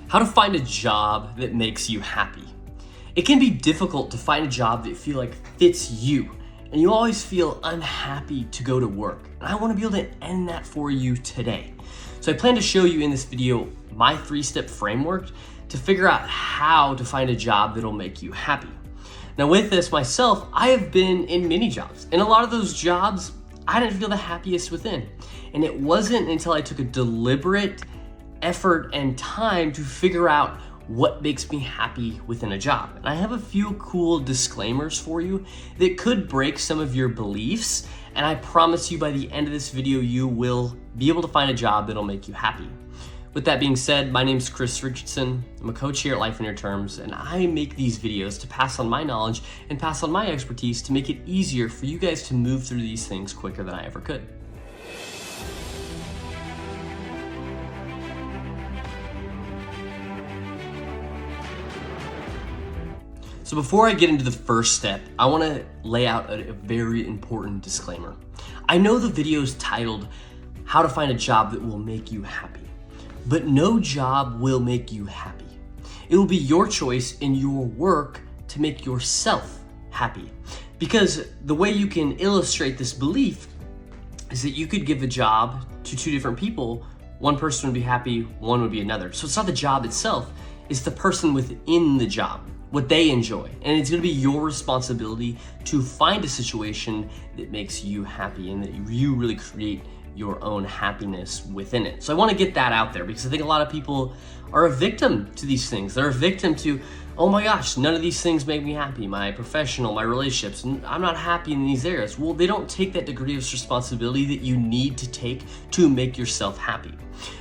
How to find a job that makes you happy. It can be difficult to find a job that you feel like fits you, and you always feel unhappy to go to work. And I want to be able to end that for you today. So I plan to show you in this video my 3-step framework to figure out how to find a job that'll make you happy. Now with this myself, I have been in many jobs, and a lot of those jobs I didn't feel the happiest within. And it wasn't until I took a deliberate effort and time to figure out what makes me happy within a job. And I have a few cool disclaimers for you that could break some of your beliefs, and I promise you by the end of this video you will be able to find a job that'll make you happy. With that being said, my name is Richardson. I'm a coach here at Life on Your Terms, and I make these videos to pass on my knowledge and pass on my expertise to make it easier for you guys to move through these things quicker than I ever could. So before I get into the first step, I want to lay out a very important disclaimer. I know the video is titled, How to Find a Job That Will Make You Happy, but no job will make you happy. It will be your choice in your work to make yourself happy. Because the way you can illustrate this belief is that you could give a job to two different people. One person would be happy, one would be another. So it's not the job itself, it's the person within the job, what they enjoy. And it's gonna be your responsibility to find a situation that makes you happy and that you really create your own happiness within it. So I wanna get that out there because I think a lot of people are a victim to these things. They're a victim to, oh my gosh, none of these things make me happy. My professional, my relationships, I'm not happy in these areas. Well, they don't take that degree of responsibility that you need to take to make yourself happy.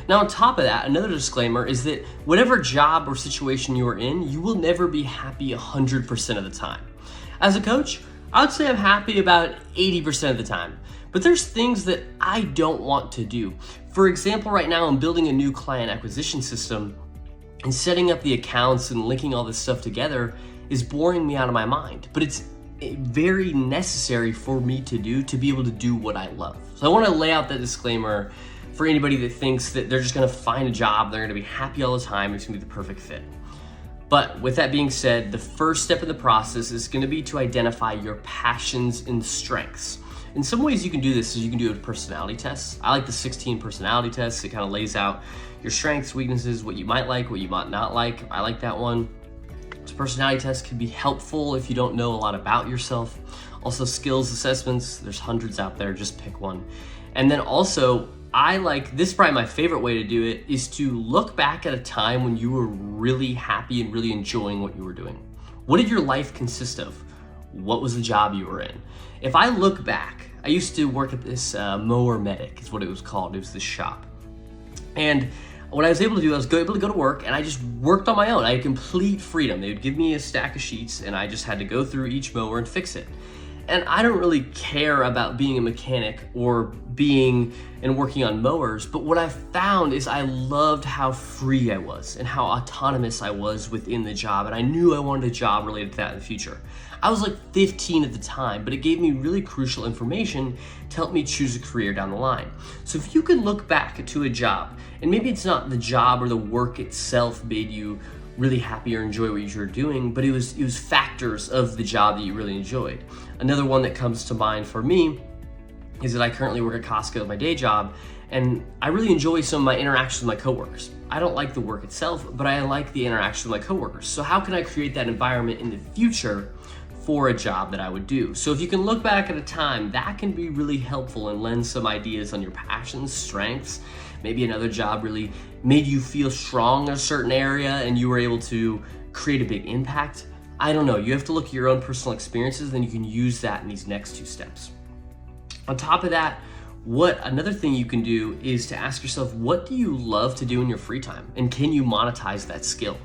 Now, on top of that, another disclaimer is that whatever job or situation you are in, you will never be happy 100% of the time. As a coach, I would say I'm happy about 80% of the time, but there's things that I don't want to do. For example, right now I'm building a new client acquisition system, and setting up the accounts and linking all this stuff together is boring me out of my mind, but it's very necessary for me to do to be able to do what I love. So I want to lay out that disclaimer for anybody that thinks that they're just going to find a job, they're going to be happy all the time, it's going to be the perfect fit. But with that being said, the first step in the process is going to be to identify your passions and strengths. In some ways you can do this is you can do a personality test. I like the 16 personality tests. It kind of lays out your strengths, weaknesses, what you might like, what you might not like. I like that one. So personality tests can be helpful if you don't know a lot about yourself. Also skills assessments, there's hundreds out there, just pick one. And then also, I like, this is probably my favorite way to do it, is to look back at a time when you were really happy and really enjoying what you were doing. What did your life consist of? What was the job you were in? If I look back, I used to work at this mower medic is what it was called. It was this shop. And what I was able to do, I was able to go to work and I just worked on my own. I had complete freedom. They would give me a stack of sheets and I just had to go through each mower and fix it. And I don't really care about being a mechanic or being and working on mowers, but what I found is I loved how free I was and how autonomous I was within the job, and I knew I wanted a job related to that in the future. I was like 15 at the time, but it gave me really crucial information to help me choose a career down the line. So if you could look back to a job, and maybe it's not the job or the work itself made you really happy or enjoy what you were doing, but it was factors of the job that you really enjoyed. Another one that comes to mind for me is that I currently work at Costco at my day job, and I really enjoy some of my interactions with my coworkers. I don't like the work itself, but I like the interaction with my coworkers. So how can I create that environment in the future for a job that I would do? So if you can look back at a time, that can be really helpful and lend some ideas on your passions, strengths. Maybe another job really made you feel strong in a certain area and you were able to create a big impact. I don't know, you have to look at your own personal experiences, then you can use that in these next two steps. On top of that, another thing you can do is to ask yourself, what do you love to do in your free time? And can you monetize that skill?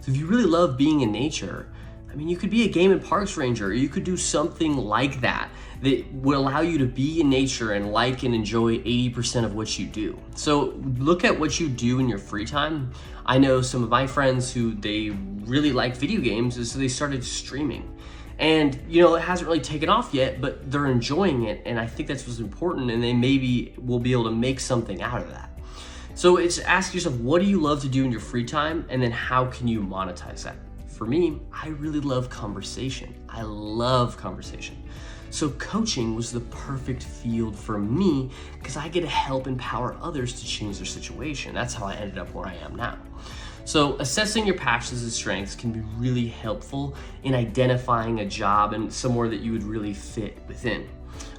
So if you really love being in nature, I mean, you could be a game and parks ranger, or you could do something like that that would allow you to be in nature and like and enjoy 80% of what you do. So look at what you do in your free time. I know some of my friends who they really like video games, and so they started streaming. And you know, it hasn't really taken off yet, but they're enjoying it, and I think that's what's important, and they maybe will be able to make something out of that. So it's ask yourself, what do you love to do in your free time? And then how can you monetize that? For me, I really love conversation. I love conversation. So coaching was the perfect field for me because I get to help empower others to change their situation. That's how I ended up where I am now. So assessing your passions and strengths can be really helpful in identifying a job and somewhere that you would really fit within.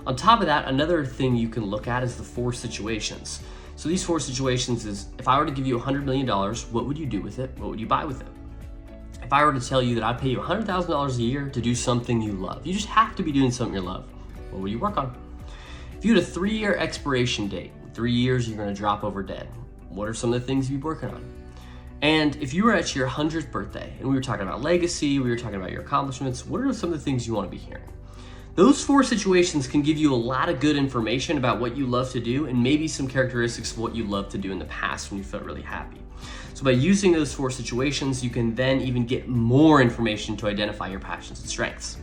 On top of that, another thing you can look at is the 4 situations. So these 4 situations is, if I were to give you $100 million, what would you do with it? What would you buy with it? If I were to tell you that I'd pay you $100,000 a year to do something you love, you just have to be doing something you love, what would you work on? If you had a 3-year expiration date, 3 years you're gonna drop over dead, what are some of the things you'd be working on? And if you were at your 100th birthday and we were talking about legacy, we were talking about your accomplishments, what are some of the things you wanna be hearing? Those 4 situations can give you a lot of good information about what you love to do and maybe some characteristics of what you loved to do in the past when you felt really happy. So by using those 4 situations, you can then even get more information to identify your passions and strengths.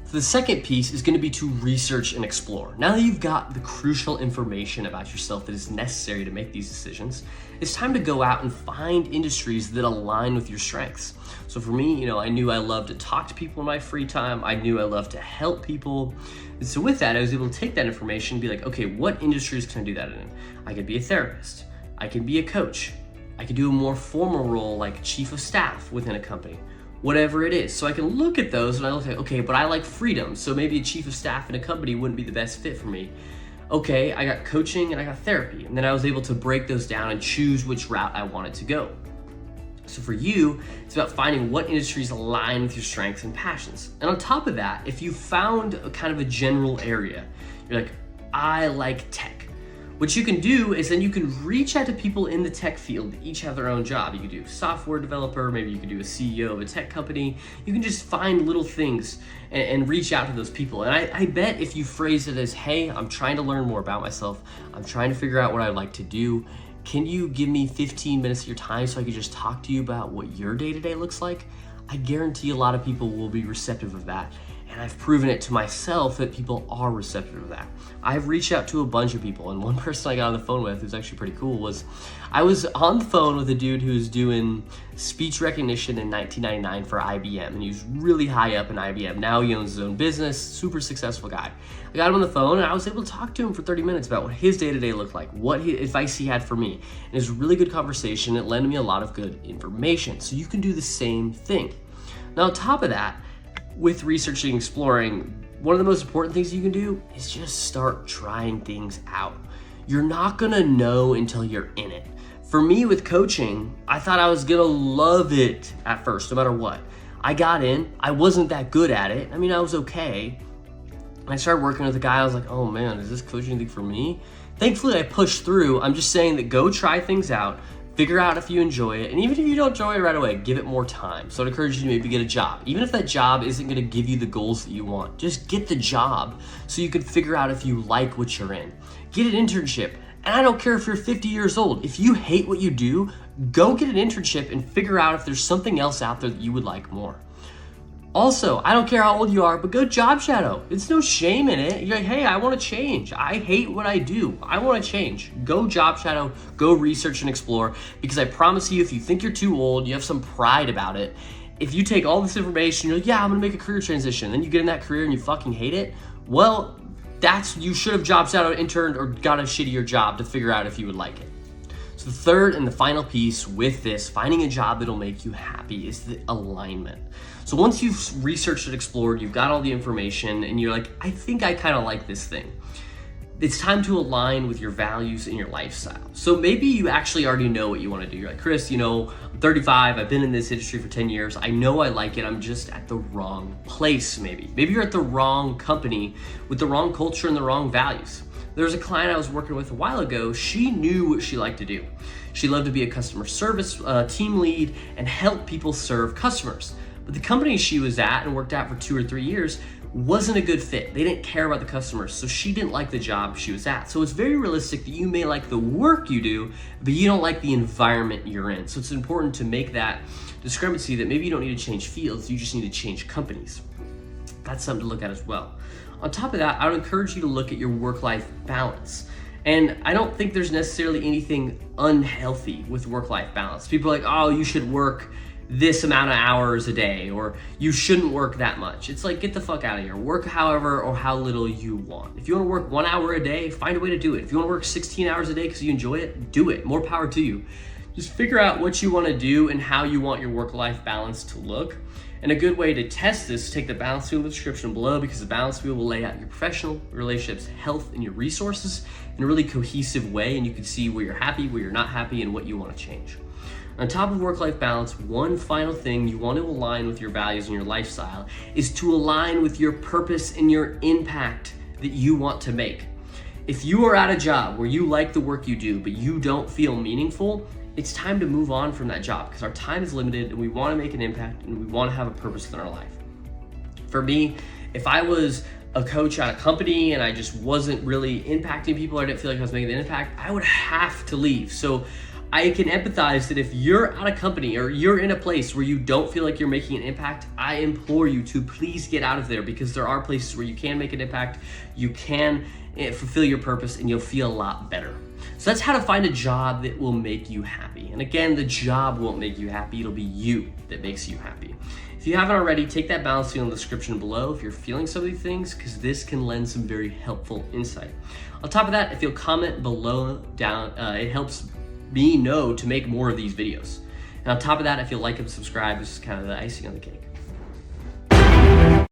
So the second piece is going to be to research and explore. Now that you've got the crucial information about yourself that is necessary to make these decisions, it's time to go out and find industries that align with your strengths. So for me, I knew I loved to talk to people in my free time. I knew I loved to help people. And so with that, I was able to take that information and be like, okay, what industries can I do that in? I could be a therapist. I can be a coach. I could do a more formal role like chief of staff within a company, whatever it is. So I can look at those and I look at, okay, but I like freedom. So maybe a chief of staff in a company wouldn't be the best fit for me. Okay, I got coaching and I got therapy. And then I was able to break those down and choose which route I wanted to go. So for you, it's about finding what industries align with your strengths and passions. And on top of that, if you found a kind of a general area, you're like, I like tech. What you can do is then you can reach out to people in the tech field that each have their own job. You could do software developer, maybe you could do a CEO of a tech company. You can just find little things and reach out to those people. And I bet if you phrase it as, hey, I'm trying to learn more about myself. I'm trying to figure out what I'd like to do. Can you give me 15 minutes of your time so I could just talk to you about what your day-to-day looks like? I guarantee a lot of people will be receptive of that. And I've proven it to myself that people are receptive to that. I've reached out to a bunch of people, and one person I got on the phone with, who's actually pretty cool, was I was on the phone with a dude who's doing speech recognition in 1999 for IBM, and he was really high up in IBM. Now he owns his own business, super successful guy. I got him on the phone, and I was able to talk to him for 30 minutes about what his day-to-day looked like, what advice he had for me. And it was a really good conversation. It led me a lot of good information. So you can do the same thing. Now, on top of that, with researching and exploring, one of the most important things you can do is just start trying things out. You're not gonna know until you're in it. For me with coaching, I thought I was gonna love it at first, no matter what. I got in, I wasn't that good at it. I mean, I was okay. And I started working with a guy, I was like, oh man, is this coaching thing for me? Thankfully, I pushed through. I'm just saying that go try things out, figure out if you enjoy it, and even if you don't enjoy it right away, give it more time. So I'd encourage you to maybe get a job. Even if that job isn't gonna give you the goals that you want, just get the job so you can figure out if you like what you're in. Get an internship. And I don't care if you're 50 years old. If you hate what you do, go get an internship and figure out if there's something else out there that you would like more. Also, I don't care how old you are, but go job shadow. It's no shame in it. You're like, hey, I want to change. I hate what I do. I want to change. Go job shadow, go research and explore, because I promise you, if you think you're too old, you have some pride about it. If you take all this information, you're like, yeah, I'm going to make a career transition. Then you get in that career and you fucking hate it. Well, you should have job shadowed, interned, or got a shittier job to figure out if you would like it. So the third and the final piece with this, finding a job that'll make you happy, is the alignment. So once you've researched and explored, you've got all the information, and you're like, I think I kind of like this thing. It's time to align with your values and your lifestyle. So maybe you actually already know what you want to do. You're like, Chris, I'm 35, I've been in this industry for 10 years. I know I like it, I'm just at the wrong place maybe. Maybe you're at the wrong company with the wrong culture and the wrong values. There was a client I was working with a while ago. She knew what she liked to do. She loved to be a customer service team lead and help people serve customers. But the company she was at and worked at for 2 or 3 years wasn't a good fit. They didn't care about the customers, so she didn't like the job she was at. So it's very realistic that you may like the work you do, but you don't like the environment you're in. So it's important to make that discrepancy that maybe you don't need to change fields, you just need to change companies. That's something to look at as well. On top of that, I would encourage you to look at your work-life balance. And I don't think there's necessarily anything unhealthy with work-life balance. People are like, oh, you should work this amount of hours a day, or you shouldn't work that much. It's like, get the fuck out of here. Work however or how little you want. If you want to work 1 hour a day, find a way to do it. If you want to work 16 hours a day because you enjoy it, do it. More power to you. Just figure out what you want to do and how you want your work-life balance to look. And a good way to test this is take the balance wheel in the description below, because the balance wheel will lay out your professional, relationships, health, and your resources in a really cohesive way, and you can see where you're happy, where you're not happy, and what you want to change. On top of work-life balance, one final thing you want to align with your values and your lifestyle is to align with your purpose and your impact that you want to make. If you are at a job where you like the work you do, but you don't feel meaningful, it's time to move on from that job, because our time is limited and we want to make an impact and we want to have a purpose in our life. For me, if I was a coach at a company and I just wasn't really impacting people, I didn't feel like I was making an impact, I would have to leave. So I can empathize that if you're at a company or you're in a place where you don't feel like you're making an impact, I implore you to please get out of there, because there are places where you can make an impact, you can fulfill your purpose, and you'll feel a lot better. So that's how to find a job that will make you happy. And again, the job won't make you happy, it'll be you that makes you happy. If you haven't already, take that balance wheel in the description below if you're feeling some of these things, because this can lend some very helpful insight. On top of that, if you'll comment below down, it helps me know to make more of these videos. And on top of that, if you'll like and subscribe, this is kind of the icing on the cake.